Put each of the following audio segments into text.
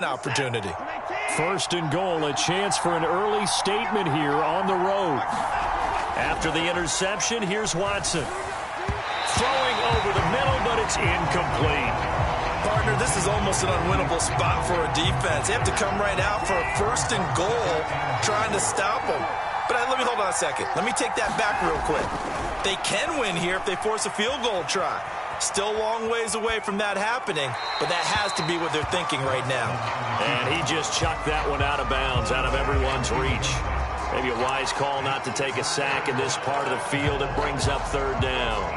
opportunity. First and goal, a chance for an early statement here on the road. After the interception, here's Watson. Throwing over the middle, but it's incomplete. Partner, this is almost an unwinnable spot for a defense. They have to come right out for a first and goal trying to stop them. But let me hold on a second. Let me take that back real quick. They can win here if they force a field goal try. Still a long ways away from that happening, but that has to be what they're thinking right now. And he just chucked that one out of bounds, out of everyone's reach. Maybe a wise call not to take a sack in this part of the field. It brings up third down.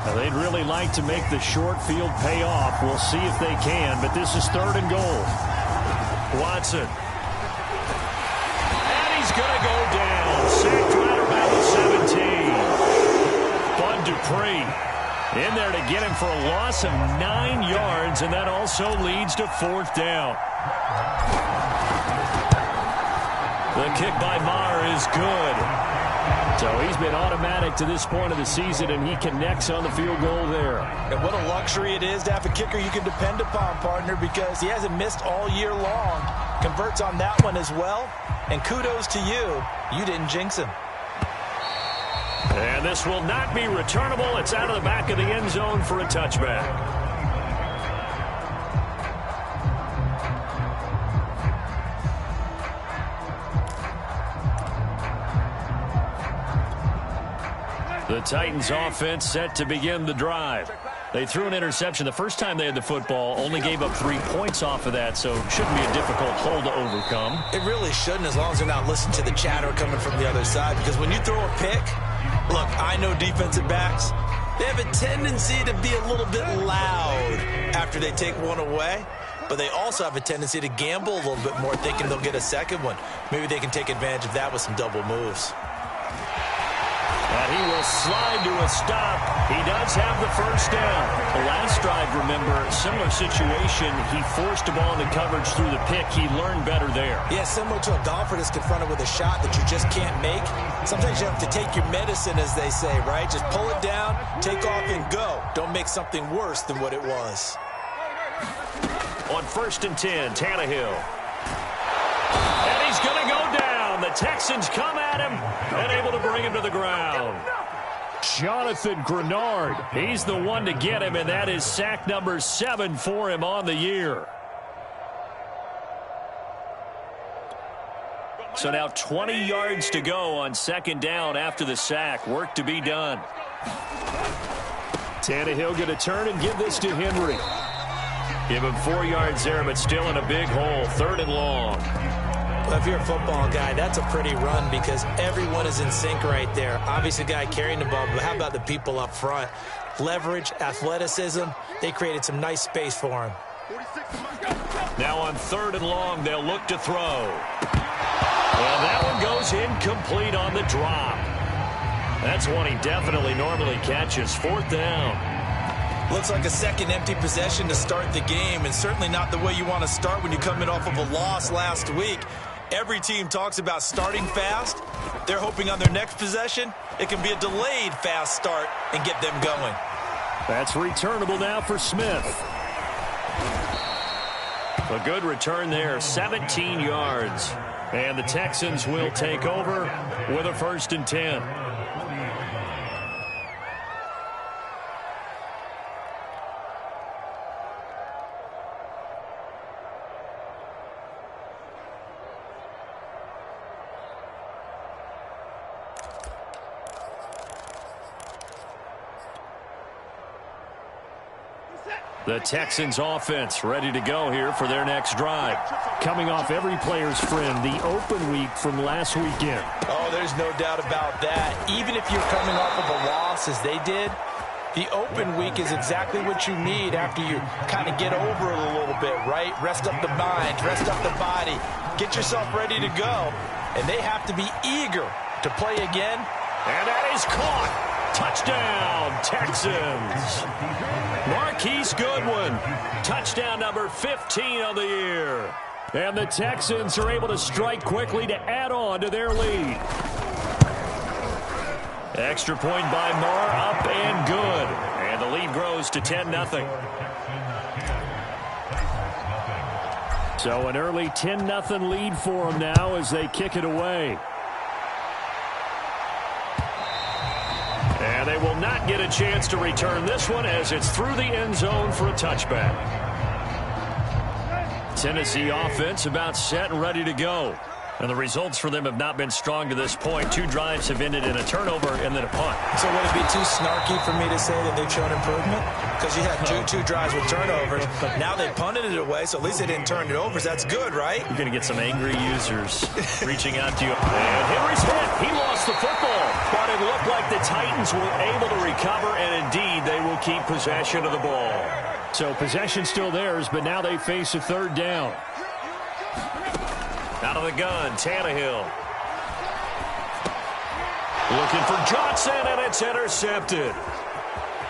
Now, they'd really like to make the short field pay off. We'll see if they can, but this is third and goal. Watson. And he's going to go down. Sacked right around the 17. Dupree in there to get him for a loss of 9 yards, and that also leads to fourth down. The kick by Maher is good. So he's been automatic to this point of the season, and he connects on the field goal there. And what a luxury it is to have a kicker you can depend upon, partner, because he hasn't missed all year long. Converts on that one as well, and kudos to you. You didn't jinx him. And this will not be returnable. It's out of the back of the end zone for a touchback. The Titans offense set to begin the drive. They threw an interception the first time they had the football, only gave up 3 points off of that, so it shouldn't be a difficult hole to overcome. It really shouldn't, as long as they're not listening to the chatter coming from the other side, because when you throw a pick, look, I know defensive backs, they have a tendency to be a little bit loud after they take one away, but they also have a tendency to gamble a little bit more, thinking they'll get a second one. Maybe they can take advantage of that with some double moves. And he will slide to a stop. He does have the first down. The last drive, remember, similar situation. He forced a ball into coverage through the pick. He learned better there. Yeah, similar to a golfer that's confronted with a shot that you just can't make. Sometimes you have to take your medicine, as they say, right? Just pull it down, take off, and go. Don't make something worse than what it was. On 1st and 10, Tannehill. And he's going to go down. The Texans come at him and able to bring him to the ground. Jonathan Grenard, he's the one to get him, and that is sack number 7 for him on the year. So now 20 yards to go on second down after the sack. Work to be done. Tannehill going to turn and give this to Henry. Give him 4 yards there, but still in a big hole. 3rd and long. Well, if you're a football guy, that's a pretty run because everyone is in sync right there. Obviously, the guy carrying the ball, but how about the people up front? Leverage, athleticism, they created some nice space for him. Now on 3rd and long, they'll look to throw. Well, that one goes incomplete on the drop. That's one he definitely normally catches. 4th down. Looks like a second empty possession to start the game, and certainly not the way you want to start when you're coming off of a loss last week. Every team talks about starting fast. They're hoping on their next possession, it can be a delayed fast start and get them going. That's returnable now for Smith. A good return there, 17 yards. And the Texans will take over with a 1st and 10. The Texans offense ready to go here for their next drive. Coming off every player's friend, the open week from last weekend. Oh, there's no doubt about that. Even if you're coming off of a loss as they did, the open week is exactly what you need after you kind of get over it a little bit, right? Rest up the mind, rest up the body, get yourself ready to go. And they have to be eager to play again. And that is caught. Touchdown, Texans. Marquise Goodwin, touchdown number 15 on the year. And the Texans are able to strike quickly to add on to their lead. Extra point by Marr, up and good. And the lead grows to 10-0. So an early 10-0 lead for them now as they kick it away. And they will not get a chance to return this one as it's through the end zone for a touchback. Tennessee offense about set and ready to go. And the results for them have not been strong to this point. 2 drives have ended in a turnover and then a punt. So would it be too snarky for me to say that they've shown improvement? Because you had two drives with turnovers, but now they punted it away, so at least they didn't turn it over. So that's good, right? You're going to get some angry users reaching out to you. And Henry's hit. He lost the football. But it looked like the Titans were able to recover, and indeed they will keep possession of the ball. So possession still theirs, but now they face a 3rd down. Out of the gun, Tannehill. Looking for Johnson, and it's intercepted.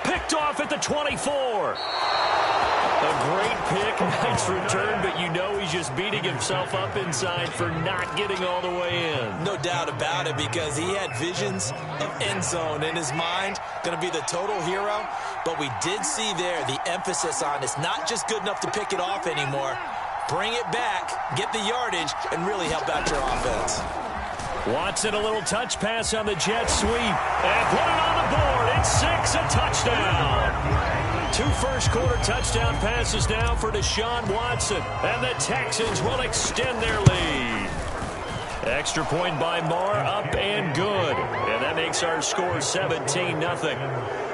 Picked off at the 24. A great pick, nice return, but you know he's just beating himself up inside for not getting all the way in. No doubt about it, because he had visions of end zone in his mind. Going to be the total hero. But we did see there the emphasis on it's not just good enough to pick it off anymore. Bring it back, get the yardage, and really help out your offense. Watson, a little touch pass on the jet sweep. And put it on the board. It's 6, a touchdown. 2 first-quarter touchdown passes now for Deshaun Watson. And the Texans will extend their lead. Extra point by Marr, up and good. And that makes our score 17-0.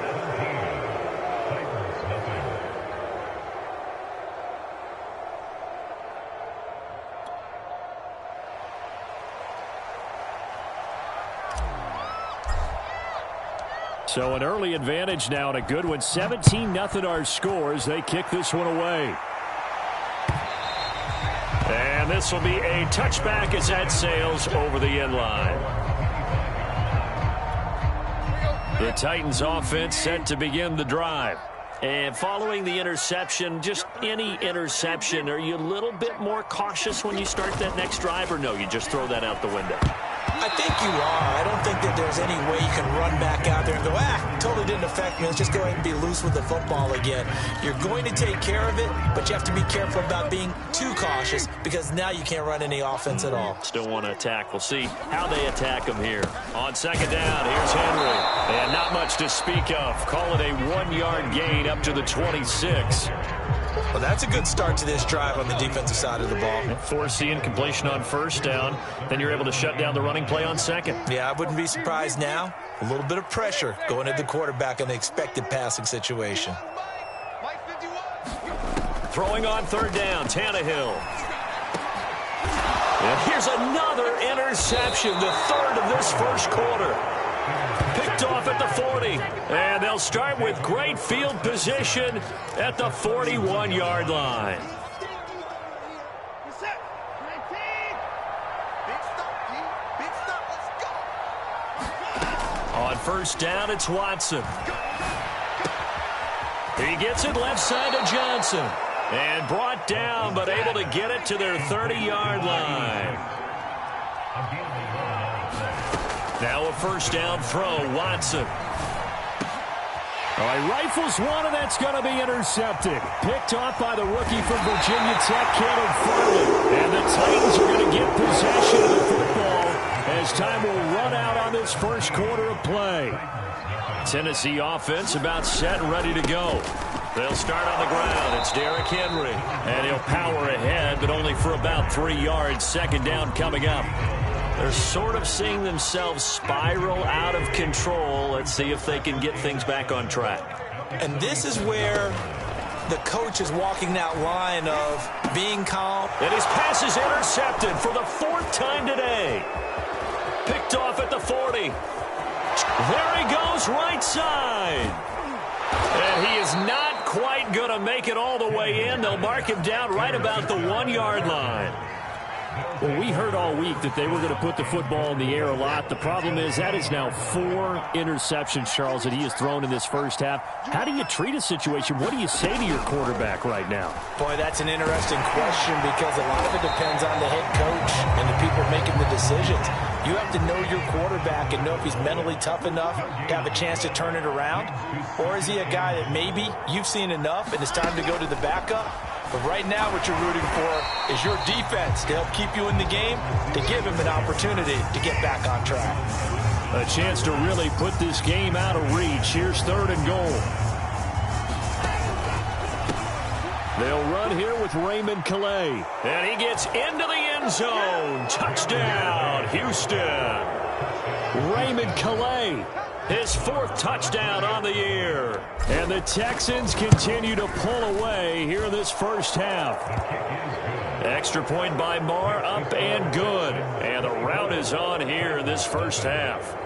So an early advantage now and a good one. 17-0 our scores. They kick this one away. And this will be a touchback as that sails over the end line. The Titans offense set to begin the drive. And following the interception, just any interception, are you a little bit more cautious when you start that next drive, or no, you just throw that out the window? I think you are. I don't think that there's any way you can run back out there and go, totally didn't affect me. Let's just go ahead and be loose with the football again. You're going to take care of it, but you have to be careful about being too cautious because now you can't run any offense at all. Still want to attack. We'll see how they attack him here. On 2nd down, here's Henry. And not much to speak of. Call it a 1-yard gain up to the 26. Well, that's a good start to this drive on the defensive side of the ball. Force the incompletion on 1st down. Then you're able to shut down the running play on 2nd. Yeah, I wouldn't be surprised now. A little bit of pressure going at the quarterback in the expected passing situation. Throwing on 3rd down, Tannehill. And here's another interception, the 3rd of this first quarter. Picked off at the 40. And they'll start with great field position at the 41-yard line. On 1st down, it's Watson. He gets it left side to Johnson. And brought down, but able to get it to their 30-yard line. Now a 1st down throw, Watson. All right, rifles one, and that's going to be intercepted. Picked off by the rookie from Virginia Tech, Caleb Farley. And the Titans are going to get possession of the football as time will run out on this first quarter of play. Tennessee offense about set and ready to go. They'll start on the ground. It's Derrick Henry. And he'll power ahead, but only for about 3 yards. 2nd down coming up. They're sort of seeing themselves spiral out of control. Let's see if they can get things back on track. And this is where the coach is walking that line of being calm. And his pass is intercepted for the 4th time today. Picked off at the 40. There he goes, right side. And he is not quite going to make it all the way in. They'll mark him down right about the 1-yard line. Well, we heard all week that they were going to put the football in the air a lot. The problem is that is now 4 interceptions, Charles, that he has thrown in this first half. How do you treat a situation? What do you say to your quarterback right now? Boy, that's an interesting question because a lot of it depends on the head coach and the people making the decisions. You have to know your quarterback and know if he's mentally tough enough to have a chance to turn it around. Or is he a guy that maybe you've seen enough and it's time to go to the backup? But right now what you're rooting for is your defense to help keep you in the game, to give him an opportunity to get back on track. A chance to really put this game out of reach. Here's 3rd and goal. They'll run here with Raymond Calais. And he gets into the end zone. Touchdown, Houston. Raymond Calais, his 4th touchdown on the year. And the Texans continue to pull away here in this first half. Extra point by Marr, up and good. And the rout is on here in this first half.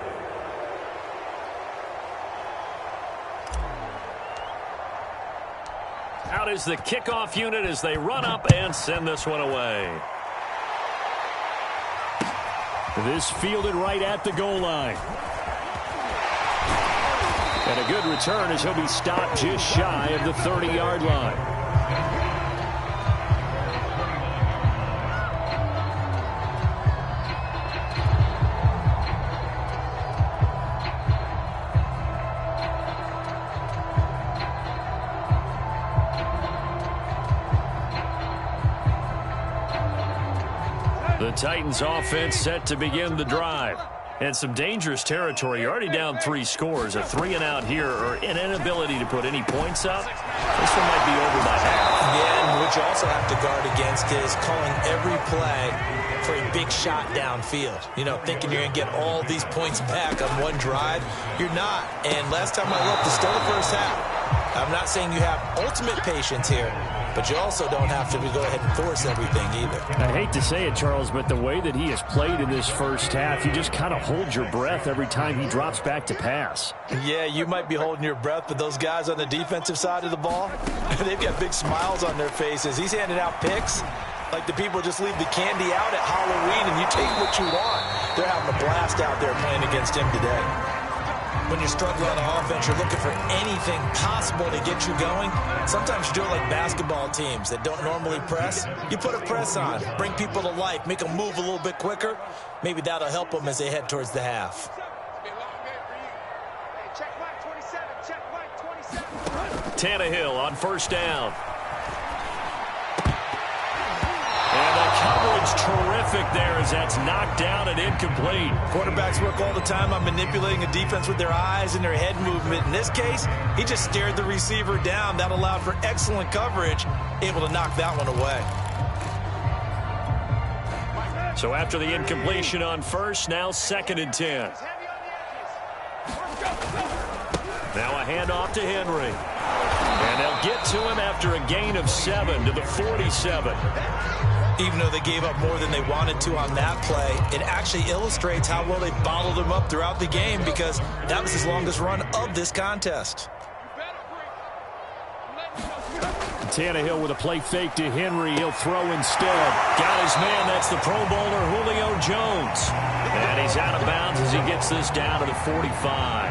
Out is the kickoff unit as they run up and send this one away. This fielded right at the goal line. And a good return as he'll be stopped just shy of the 30-yard line. The Titans offense set to begin the drive. And some dangerous territory. You're already down 3 scores. A 3-and-out here or an inability to put any points up. This one might be over by half. Yeah, and what you also have to guard against is calling every play for a big shot downfield. You know, thinking you're going to get all these points back on one drive. You're not. And last time I looked, it's still the first half. I'm not saying you have ultimate patience here, but you also don't have to go ahead and force everything either. I hate to say it, Charles, but the way that he has played in this first half, you just kind of hold your breath every time he drops back to pass. Yeah, you might be holding your breath, but those guys on the defensive side of the ball, they've got big smiles on their faces. He's handing out picks like the people just leave the candy out at Halloween and you take what you want. They're having a blast out there playing against him today. When you're struggling on offense, you're looking for anything possible to get you going. Sometimes you do it like basketball teams that don't normally press. You put a press on, bring people to life, make them move a little bit quicker. Maybe that'll help them as they head towards the half. Tannehill on first down. And the coverage terrific there as that's knocked down and incomplete. Quarterbacks work all the time on manipulating a defense with their eyes and their head movement. In this case, he just stared the receiver down. That allowed for excellent coverage, able to knock that one away. So after the incompletion on first, now 2nd and 10. Now a handoff to Henry. And they'll get to him after a gain of 7 to the 47. Even though they gave up more than they wanted to on that play, it actually illustrates how well they bottled him up throughout the game because that was his longest run of this contest. Tannehill with a play fake to Henry. He'll throw instead. Got his man. That's the Pro Bowler, Julio Jones. And he's out of bounds as he gets this down to the 45.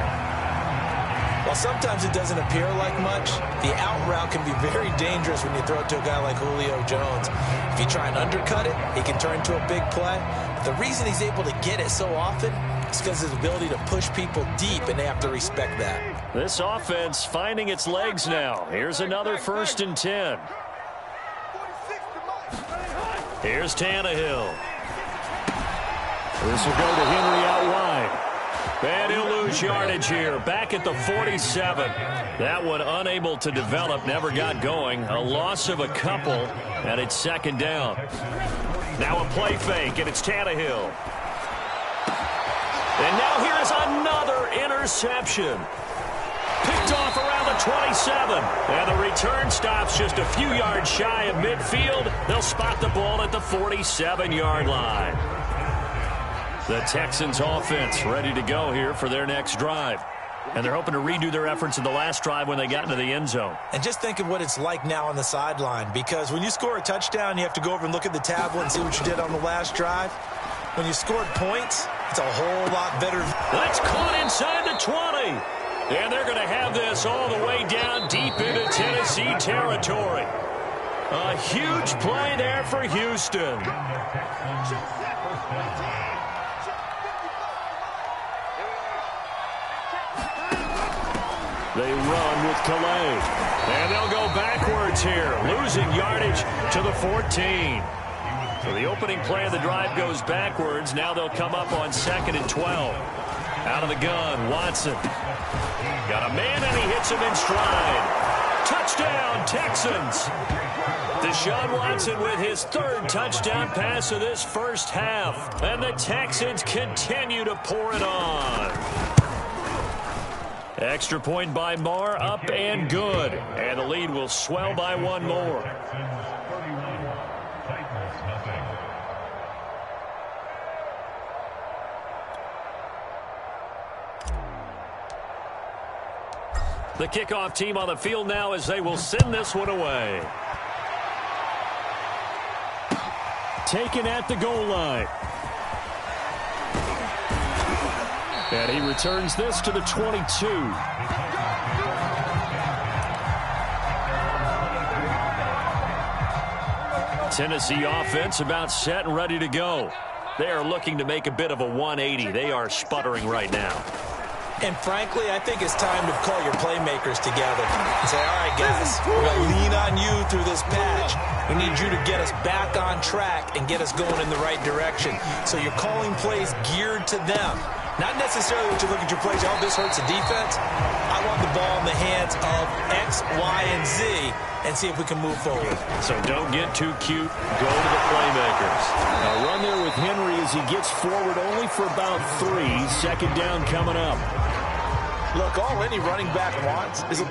While sometimes it doesn't appear like much, the out route can be very dangerous when you throw it to a guy like Julio Jones. If you try and undercut it, he can turn into a big play. But the reason he's able to get it so often is because of his ability to push people deep, and they have to respect that. This offense finding its legs now. Here's another 1st and 10. Here's Tannehill. This will go to Henry out wide. And he'll lose yardage here. Back at the 47. That one unable to develop, never got going. A loss of a couple, and it's 2nd down. Now a play fake, and it's Tannehill. And now here is another interception. Picked off around the 27. And the return stops just a few yards shy of midfield. They'll spot the ball at the 47-yard line. The Texans offense ready to go here for their next drive. And they're hoping to redo their efforts in the last drive when they got into the end zone. And just think of what it's like now on the sideline, because when you score a touchdown, you have to go over and look at the tablet and see what you did on the last drive. When you scored points, it's a whole lot better. That's caught inside the 20. And they're going to have this all the way down deep into Tennessee territory. A huge play there for Houston. They run with Calais. And they'll go backwards here, losing yardage to the 14. So the opening play of the drive goes backwards. Now they'll come up on 2nd and 12. Out of the gun, Watson. Got a man, and he hits him in stride. Touchdown, Texans. Deshaun Watson with his 3rd touchdown pass of this first half. And the Texans continue to pour it on. Extra point by Marr, up and good. And the lead will swell by 1 more. The kickoff team on the field now as they will send this one away. Taken at the goal line. And he returns this to the 22. Tennessee offense about set and ready to go. They are looking to make a bit of a 180. They are sputtering right now. And frankly, I think it's time to call your playmakers together and say, all right, guys, we're going to lean on you through this patch. We need you to get us back on track and get us going in the right direction. So you're calling plays geared to them. Not necessarily what you look at your plays, oh, this hurts the defense. I want the ball in the hands of X, Y, and Z and see if we can move forward. So don't get too cute. Go to the playmakers. A run there with Henry as he gets forward only for about 3. 2nd down coming up. Look, all any running back wants is a